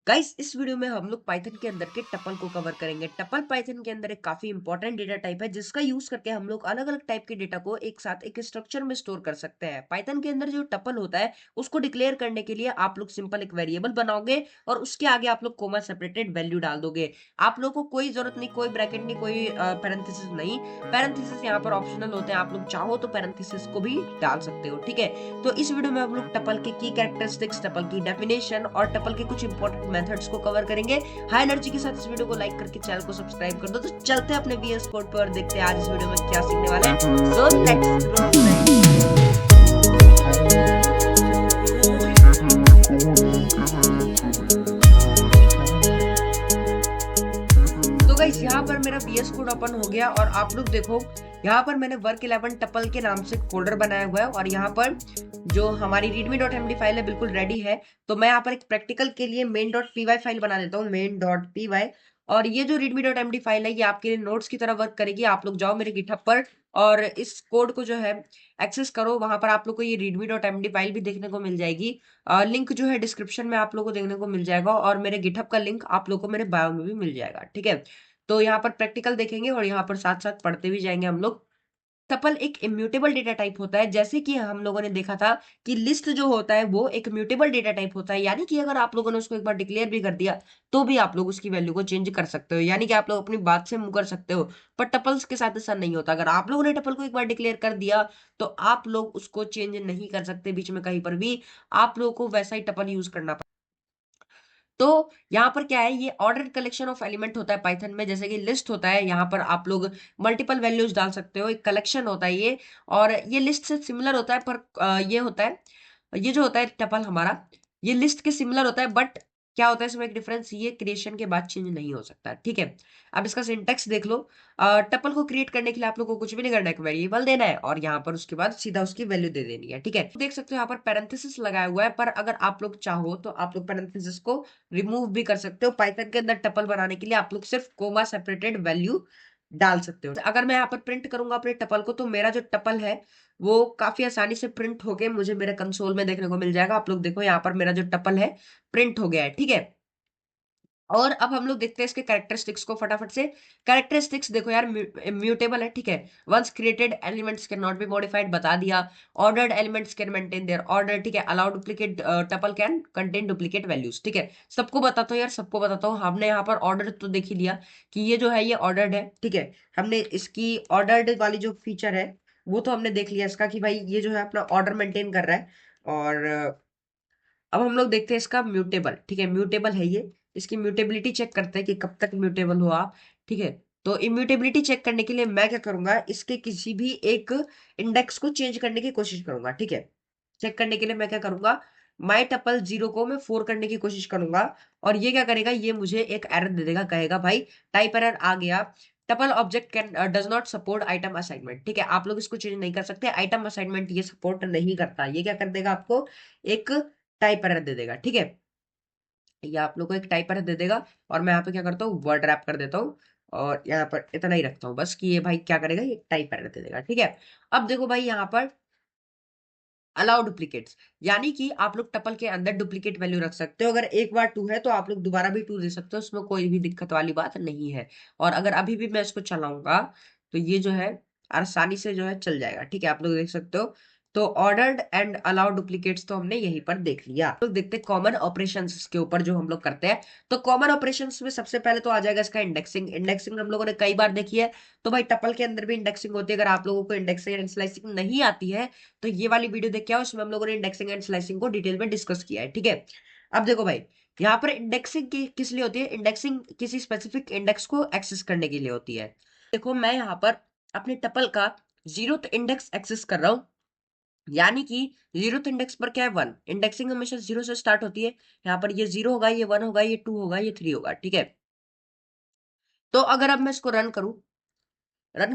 Guys इस video में हम लोग पाइथन के अंदर के टपल को कवर करेंगे। टपल पाइथन के अंदर एक काफी इंपॉर्टेंट डेटा टाइप है जिसका यूज करके हम लोग अलग अलग टाइप के डेटा को एक साथ एक स्ट्रक्चर में स्टोर कर सकते हैं। पाइथन के अंदर जो टपल होता है उसको डिक्लेयर करने के लिए आप लोग सिंपल एक वेरिएबल बनाओगे और उसके आगे आप लोग कोमा सेपरेटेड वैल्यू डाल दोगे। आप लोग को कोई जरूरत नहीं, कोई ब्रैकेट नहीं, कोई पैरेंथेसिस नहीं। पैरेंथेसिस यहाँ पर ऑप्शनल होते हैं, आप लोग चाहो तो पैरेंथेसिस को भी डाल सकते हो। ठीक है, तो इस वीडियो में हम लोग टपल के की कैरेक्टरिस्टिक्स, टपल की डेफिनेशन और टपल के कुछ इंपॉर्टेंट मेथड्स को कवर करेंगे। हाई एनर्जी के साथ इस वीडियो को लाइक करके चैनल को सब्सक्राइब कर दो। तो चलते हैं अपने वीएस कोड पर और देखते हैं आज इस वीडियो में क्या सीखने वाले हैं। सो लेट्स तो गाइस यहाँ पर मेरा VS कोड ओपन हो गया और आप लोग देखो यहाँ पर मैंने वर्क 11 टपल के नाम से फोल्डर बनाया हुआ है और यहाँ पर जो हमारी readme.md फाइल है बिल्कुल रेडी है। तो मैं यहाँ पर एक प्रैक्टिकल के लिए main.py फाइल बना देता हूँ, main.py। और ये जो readme.md फाइल है ये आपके लिए नोट्स की तरह वर्क करेगी। आप लोग जाओ मेरे गिटहब पर और इस कोड को जो है एक्सेस करो। वहां पर आप लोग को ये readme.md फाइल भी देखने को मिल जाएगी। लिंक जो है डिस्क्रिप्शन में आप लोग को देखने को मिल जाएगा और मेरे गिटहब का लिंक आप लोग को मेरे बायो में भी मिल जाएगा। ठीक है, तो यहाँ पर प्रैक्टिकल देखेंगे और यहाँ पर साथ साथ पढ़ते भी जाएंगे हम लोग। टपल एक इम्यूटेबल डेटा टाइप होता है, जैसे कि हम लोगों ने देखा था कि लिस्ट जो होता है वो एक म्यूटेबल डेटा टाइप होता है। यानी कि अगर आप लोगों ने उसको एक बार डिक्लेयर भी कर दिया तो भी आप लोग उसकी वैल्यू को चेंज कर सकते हो, यानी कि आप लोग अपनी बात से मुंह कर सकते हो। पर टपल्स के साथ ऐसा नहीं होता। अगर आप लोगों ने टपल को एक बार डिक्लेयर कर दिया तो आप लोग उसको चेंज नहीं कर सकते बीच में कहीं पर भी। आप लोगों को वैसा ही टपल यूज करना। तो यहाँ पर क्या है, ये ऑर्डर कलेक्शन ऑफ एलिमेंट होता है पाइथन में। जैसे कि लिस्ट होता है, यहाँ पर आप लोग मल्टीपल वैल्यूज डाल सकते हो। एक कलेक्शन होता है ये, और ये लिस्ट से सिमिलर होता है। पर ये होता है, ये जो होता है टपल हमारा, ये लिस्ट के सिमिलर होता है। बट क्या होता है इसमें एक डिफरेंस, ये क्रिएशन के बाद चेंज नहीं हो सकता। ठीक है, अब इसका सिंटेक्स देख लो। टपल को क्रिएट करने के लिए आप लोग को कुछ भी नहीं करना है, एक वेरिएबल देना है और यहाँ पर उसके बाद सीधा उसकी वैल्यू दे देनी है। ठीक है, देख सकते हो यहाँ पर पैरेंथेसिस लगाया हुआ है, पर अगर आप लोग चाहो तो आप लोग पैरेंथेसिस को रिमूव भी कर सकते हो। पाइथन के अंदर टपल बनाने के लिए आप लोग सिर्फ कोमा सेपरेटेड वैल्यू डाल सकते हो। अगर मैं यहाँ पर प्रिंट करूंगा अपने टपल को तो मेरा जो टपल है वो काफी आसानी से प्रिंट होके मुझे मेरे कंसोल में देखने को मिल जाएगा। आप लोग देखो यहाँ पर मेरा जो टपल है प्रिंट हो गया है। ठीक है, और अब हम लोग देखते हैं इसके कैरेक्टरिस्टिक्स को फटाफट से। कैरेक्टरिस्टिक्स देखो यार, म्यूटेबल है। ठीक है, once created elements can not be modified बता दिया। Ordered elements can maintain their order. ठीक है, allow duplicate tuple can contain duplicate values. ठीक है, सबको बताता हूँ यार, सबको बताता हूँ। हमने यहाँ पर ऑर्डर तो देख ही लिया कि ये जो है ये ऑर्डर्ड है। ठीक है, हमने इसकी ऑर्डर्ड वाली जो फीचर है वो तो हमने देख लिया इसका कि भाई ये जो है अपना ऑर्डर मेंटेन कर रहा है। और अब हम लोग देखते हैं इसका म्यूटेबल। ठीक है, म्यूटेबल है ये। इसकी म्यूटेबिलिटी चेक करते हैं कि कब तक म्यूटेबल हो आप। ठीक है, तो इम्यूटेबिलिटी चेक करने के लिए मैं क्या करूंगा, इसके किसी भी एक इंडेक्स को चेंज करने की कोशिश करूंगा। ठीक है, चेक करने के लिए मैं क्या करूंगा, माई टपल 0 को मैं 4 करने की कोशिश करूंगा और ये क्या करेगा, ये मुझे एक एरर दे देगा। कहेगा भाई टाइप एरर आ गया, tuple object can does not support item assignment. ठीक है, आप लोग इसको चेंज नहीं कर सकते, आइटम असाइनमेंट ये सपोर्ट नहीं करता। ये क्या कर देगा आपको, एक टाइप एरर दे देगा। ठीक है, ये आप लोग को एक टाइप एरर दे देगा और मैं यहाँ पे क्या करता हूँ, वर्ड रैप कर देता हूँ और यहाँ पर इतना ही रखता हूँ बस कि ये भाई क्या करेगा, ये टाइप एरर दे देगा। ठीक है, अब देखो भाई यहाँ पर अलाउ डुप्लीकेट्स, यानी कि आप लोग टपल के अंदर डुप्लीकेट वैल्यू रख सकते हो। अगर एक बार 2 है तो आप लोग दोबारा भी 2 दे सकते हो, उसमें कोई भी दिक्कत वाली बात नहीं है। और अगर अभी भी मैं इसको चलाऊंगा तो ये जो है आसानी से जो है चल जाएगा। ठीक है, आप लोग देख सकते हो। तो ऑर्डर्ड एंड अलाउ डुप्लीकेट्स तो हमने यहीं पर देख लिया। तो देखते हैं कॉमन ऑपरेशंस के ऊपर जो हम लोग करते हैं। तो कॉमन ऑपरेशंस में सबसे पहले तो आ जाएगा इसका इंडेक्सिंग। इंडेक्सिंग हम लोगों ने कई बार देखी है, तो भाई टपल के अंदर भी इंडेक्सिंग होती है। अगर आप लोगों को इंडेक्सिंग एंड स्लाइसिंग नहीं आती है तो ये वाली वीडियो देख के आओ, उसमें हम लोगों ने इंडेक्सिंग एंड स्लाइसिंग को डिटेल में डिस्कस किया है। ठीक है, अब देखो भाई यहाँ पर इंडेक्सिंग की किस लिए होती है, इंडेक्सिंग किसी स्पेसिफिक इंडेक्स को एक्सेस करने के लिए होती है। देखो मैं यहाँ पर अपने टपल का 0th इंडेक्स एक्सेस कर रहा हूँ, यानी कि 0th इंडेक्स पर क्या है, 1। इंडेक्सिंग हमेशा 0 से स्टार्ट होती है। यहाँ पर ये 0 होगा, ये 1 होगा, ये 2 होगा, ये 3 होगा। ठीक है, तो अगर अब मैं इसको रन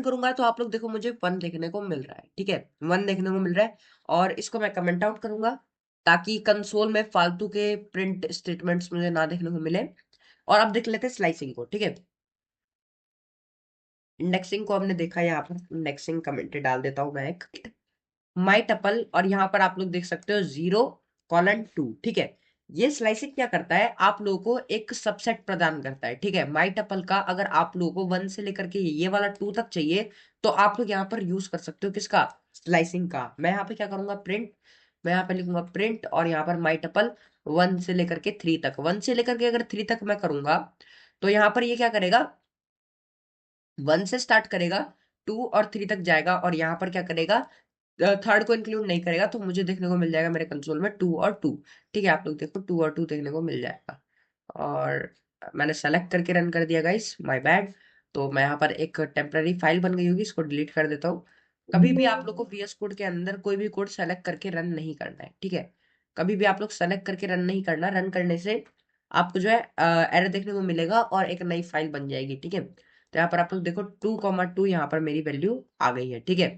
करूंगा तो आप लोग देखो मुझे 1 देखने को मिल रहा है। ठीक है, 1 देखने को मिल रहा है और इसको मैं कमेंट आउट करूंगा ताकि कंसोल में फालतू के प्रिंट स्टेटमेंट्स मुझे ना देखने को मिले। और अब देख लेते हैं स्लाइसिंग को। ठीक है, इंडेक्सिंग को हमने देखा, यहाँ पर इंडेक्सिंग कमेंट डाल देता हूं मैं एक माई टपल, और यहाँ पर आप लोग देख सकते हो 0:2। ठीक है, ये स्लाइसिंग क्या करता है, आप लोगों को एक सबसेट प्रदान करता है, ठीक है। माई टपल का अगर आप लोगों को 1 से लेकर के ये वाला 2 तक चाहिए, तो आप लोग यहाँ पर यूज कर सकते हो किसका, स्लाइसिंग का। मैं यहाँ पे क्या करूंगा, प्रिंट, मैं यहाँ पे लिखूंगा प्रिंट, और यहाँ पर माई टपल 1 से लेकर के 3 तक, 1 से लेकर के अगर 3 तक मैं करूंगा, तो यहाँ पर ये क्या करेगा, 1 से स्टार्ट करेगा, 2 और 3 तक जाएगा, और यहाँ पर क्या करेगा, थर्ड को इंक्लूड नहीं करेगा। तो मुझे देखने को मिल जाएगा मेरे कंसोल में 2 और 2, ठीक है। आप लोग देखो 2 और 2 देखने को मिल जाएगा, और मैंने सेलेक्ट करके रन कर दिया गाइस, माय बैड। तो मैं यहाँ पर एक टेम्पररी फाइल बन गई होगी, इसको डिलीट कर देता हूँ। कभी भी आप लोग को VS कोड के अंदर कोई भी कोड सेलेक्ट करके रन नहीं करना है, ठीक है। कभी भी आप लोग सेलेक्ट करके रन नहीं करना, रन करने से आपको जो है एरर देखने को मिलेगा और एक नई फाइल बन जाएगी, ठीक है। तो यहाँ पर आप लोग देखो 2,2 यहाँ पर मेरी वैल्यू आ गई है, ठीक है,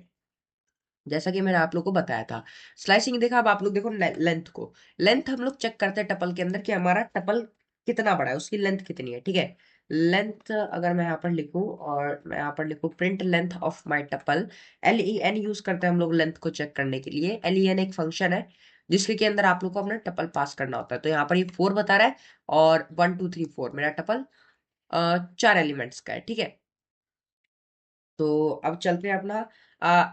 जैसा कि मैंने आप लोग को बताया था। स्लाइसिंग देखा, अब आप लोग देखो लेंथ को, लेंथ हम लोग चेक करते हैं टपल के अंदर कि हमारा टपल कितना बड़ा है, उसकी लेंथ कितनी है, ठीक है। लेंथ अगर मैं यहाँ पर लिखूं, और मैं यहाँ पर लिखूं print length of my tuple, LEN use करते हैं हम लोग लेंथ को चेक करने के लिए। LEN एक फंक्शन है जिसके के अंदर आप लोग को अपना टपल पास करना होता है। तो यहाँ पर ये 4 बता रहा है, और 1 2 3 4 मेरा टपल 4 एलिमेंट्स का है, ठीक है। तो अब चलते हैं अपना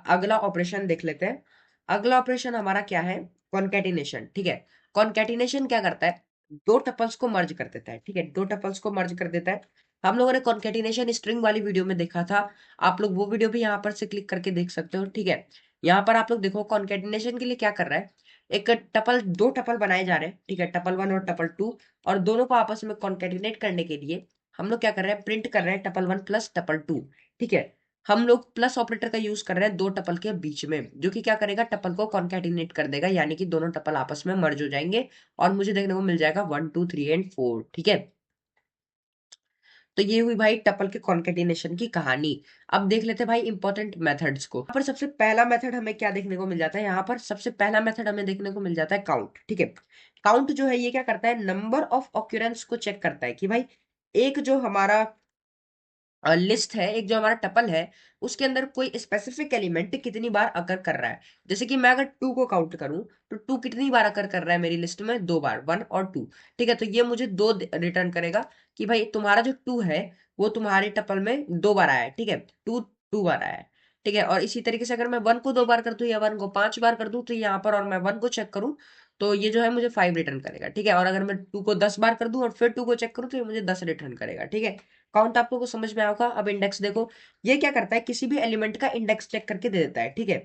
अगला ऑपरेशन देख लेते हैं। अगला ऑपरेशन हमारा क्या है, कॉन्केटिनेशन, ठीक है। कॉन्केटिनेशन क्या करता है, दो टपल्स को मर्ज कर देता है, ठीक है, दो टपल्स को मर्ज कर देता है। हम लोगों ने कॉन्केटिनेशन स्ट्रिंग वाली वीडियो में देखा था, आप लोग वो वीडियो भी यहाँ पर से क्लिक करके देख सकते हो, ठीक है। यहाँ पर आप लोग देखो कॉन्केटिनेशन के लिए क्या कर रहा है, एक टपल, दो टपल बनाए जा रहे हैं, ठीक है, टपल 1 और टपल 2, और दोनों को आपस में कॉन्केटिनेट करने के लिए हम लोग क्या कर रहे हैं, प्रिंट कर रहे हैं टपल 1 प्लस टपल 2, ठीक है। हम लोग प्लस ऑपरेटर का यूज कर रहे हैं दो टपल के बीच में, जो कि क्या करेगा, टपल को कॉन्कैटिनेट कर देगा, यानी कि दोनों टपल आपस में मर्ज हो जाएंगे, और मुझे देखने को मिल जाएगा 1 2 3 एंड 4, ठीक है। तो ये हुई भाई टपल के कॉन्केटिनेशन की कहानी। अब देख लेते हैं भाई इंपॉर्टेंट मेथड्स को। यहाँ पर सबसे पहला मेथड हमें क्या देखने को मिल जाता है, यहाँ पर सबसे पहला मेथड हमें देखने को मिल जाता है काउंट, ठीक है। काउंट जो है ये क्या करता है, नंबर ऑफ ऑक्यूरेंस को चेक करता है कि भाई एक जो हमारा लिस्ट है, एक जो हमारा टपल है, उसके अंदर कोई स्पेसिफिक एलिमेंट कितनी बार अकर कर रहा है। जैसे कि मैं अगर 2 को काउंट करूं, तो 2 कितनी बार अकर कर रहा है मेरी लिस्ट में, 2 बार, 1 और 2, ठीक है। तो ये मुझे 2 रिटर्न करेगा कि भाई तुम्हारा जो 2 है वो तुम्हारे टपल में 2 बार आया है, ठीक है, 2 2 बार आया है, ठीक है। और इसी तरीके से अगर मैं 1 को 2 बार कर दूं या 1 को 5 बार कर दूं, तो यहाँ पर और मैं 1 को चेक करूं, तो ये जो है मुझे 5 रिटर्न करेगा, ठीक है। और अगर मैं 2 को 10 बार कर दूं और फिर 2 को चेक करूं, तो ये मुझे 10 रिटर्न करेगा, ठीक है। काउंट आप लोगों को समझ में आएगा। अब इंडेक्स देखो, ये क्या करता है, किसी भी एलिमेंट का इंडेक्स चेक करके दे देता है, ठीक है।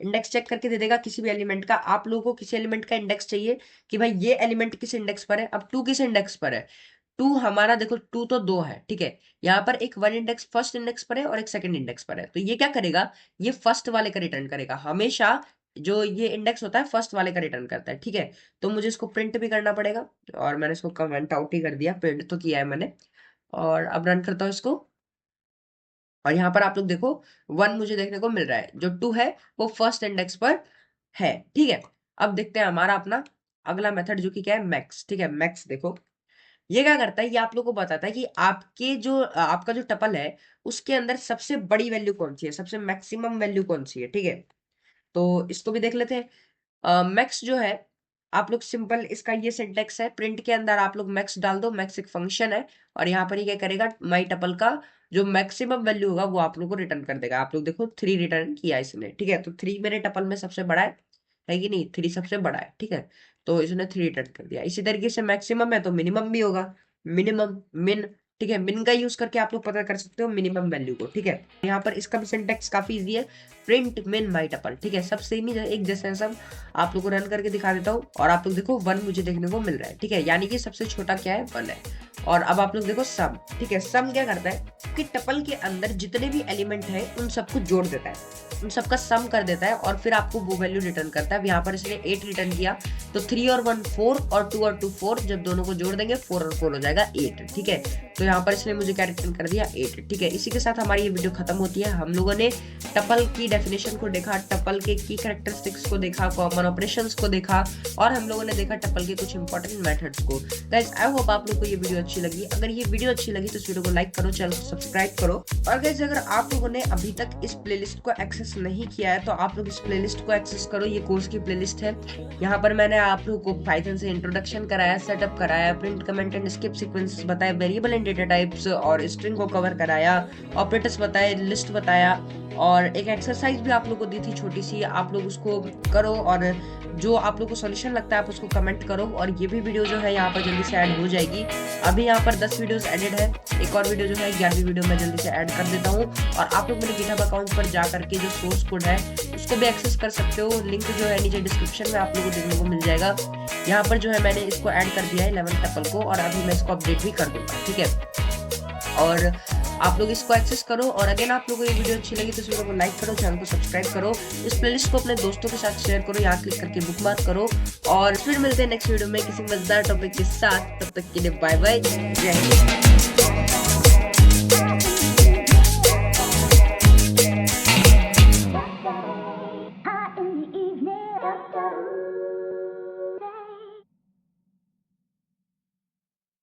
इंडेक्स चेक करके दे देगा किसी भी एलिमेंट का। आप लोगों को किसी एलिमेंट का इंडेक्स चाहिए कि भाई ये एलिमेंट किस इंडेक्स पर है, अब 2 किस इंडेक्स पर है, 2 हमारा देखो 2 तो 2 है, ठीक है। यहाँ पर एक 1 इंडेक्स फर्स्ट इंडेक्स पर है और एक सेकंड इंडेक्स पर है, तो ये क्या करेगा, ये फर्स्ट वाले का रिटर्न करेगा हमेशा। जो ये इंडेक्स होता है फर्स्ट वाले का रिटर्न करता है, ठीक है। तो मुझे इसको प्रिंट भी करना पड़ेगा, और मैंने इसको कमेंट आउट ही कर दिया, प्रिंट तो किया है मैंने। और अब रन करता हूँ इसको, और यहाँ पर आप लोग देखो 1 मुझे देखने को मिल रहा है, जो 2 है वो फर्स्ट इंडेक्स पर है, ठीक है। अब देखते हैं हमारा अपना अगला मेथड, जो कि क्या है, मैक्स, ठीक है। मैक्स देखो ये क्या करता है, ये आप लोग को बताता है कि आपके जो आपका जो टपल है उसके अंदर सबसे बड़ी वैल्यू कौन सी है, सबसे मैक्सिमम वैल्यू कौन सी है, ठीक है। तो इसको भी देख लेते हैं। मैक्स जो है, आप लोग सिंपल इसका ये सिंटेक्स है, प्रिंट के अंदर आप लोग मैक्स डाल दो, मैक्स एक फंक्शन है, और यहाँ पर ये क्या करेगा, माई टपल का जो मैक्सिमम वैल्यू होगा वो आप लोग को रिटर्न कर देगा। आप लोग देखो 3 रिटर्न किया इसने, ठीक है। तो 3 मेरे टपल में सबसे बड़ा है कि नहीं, 3 सबसे बड़ा है, ठीक है। तो इसने 3 रिटर्न कर दिया। इसी तरीके से मैक्सिमम है तो मिनिमम भी होगा, मिनिमम मिन, ठीक है। मिन का यूज करके आप लोग पता कर सकते हो मिनिमम वैल्यू को, ठीक है। यहाँ पर इसका भी सिंटेक्स काफी इजी है, प्रिंट मिन माई टपल, ठीक है। सब सेम ही एक जैसे हैं सब। आप लोग को रन करके दिखा देता हूँ, और आप लोग देखो 1 मुझे देखने को मिल रहा है, ठीक है, यानी कि सबसे छोटा क्या है, 1 है। और अब आप लोग देखो सम, ठीक है। सम क्या करता है कि टपल के अंदर जितने भी एलिमेंट है उन सबको जोड़ देता है, उन सबका सम कर देता है, और फिर आपको वो वैल्यू रिटर्न करता है। यहाँ पर इसने 8 रिटर्न किया, तो 3 और 1 4, और 2 और 2 4, जब दोनों को जोड़ देंगे 4 और 4 हो जाएगा 8, ठीक है। तो यहाँ पर इसने मुझे क्या रिटर्न कर दिया, 8, ठीक है। इसी के साथ हमारी ये वीडियो खत्म होती है। हम लोगों ने टपल की डेफिनेशन को देखा, टपल के की कैरेक्टरिस्टिक्स को देखा, कॉमन ऑपरेशंस को देखा, और हम लोगों ने देखा टपल के कुछ इंपॉर्टेंट मेथड्स को। गाइस आई होप आप लोग को ये वीडियो अच्छी लगी। अगर ये वीडियो अच्छी लगी तो इस वीडियो को लाइक करो, चैनल को सब्सक्राइब करो। और गाइस अगर आप लोगों ने अभी तक इस प्लेलिस्ट को एक्सेस नहीं किया है तो आप लोग इस प्लेलिस्ट को एक्सेस करो। ये कोर्स की प्लेलिस्ट है। यहाँ पर मैंने आप लोगों को पाइथन से इंट्रोडक्शन कराया, सेटअप कराया, print, comment and skip sequences बताए, वेरिएबल एंड डेटा टाइप्स और स्ट्रिंग को कवर कराया, ऑपरेटर्स बताए, लिस्ट बताया और एक एक्सरसाइज भी आप लोग को दी थी छोटी सी। आप लोग उसको करो और जो आप लोग को सॉल्यूशन लगता है आप उसको कमेंट करो। और ये भी वीडियो जो है यहाँ पर जल्दी से ऐड हो जाएगी। अभी यहाँ पर 10 वीडियोस एडेड है, एक और वीडियो जो है 11वीं वीडियो में जल्दी से ऐड कर देता हूँ। और आप लोग मेरे गिटहब अकाउंट पर जा करके जो सोर्स कोड है उसको भी एक्सेस कर सकते हो। लिंक जो है नीचे डिस्क्रिप्शन में आप लोगों को देखने को मिल जाएगा। यहाँ पर जो है मैंने इसको ऐड कर दिया है 11 टपल को और अभी मैं इसको अपडेट भी कर दूंगा, ठीक है। और आप लोग इसको एक्सेस करो। और अगर आप लोगों को ये वीडियो अच्छी लगी तो इस वीडियो को लाइक करो, चैनल को सब्सक्राइब करो, इस प्लेलिस्ट को अपने दोस्तों के साथ शेयर करो, यहाँ क्लिक करके बुकमार्क करो। और फिर मिलते हैं नेक्स्ट वीडियो में किसी मजेदार टॉपिक के साथ। तब तक के लिए बाय बाय, जय हिंद।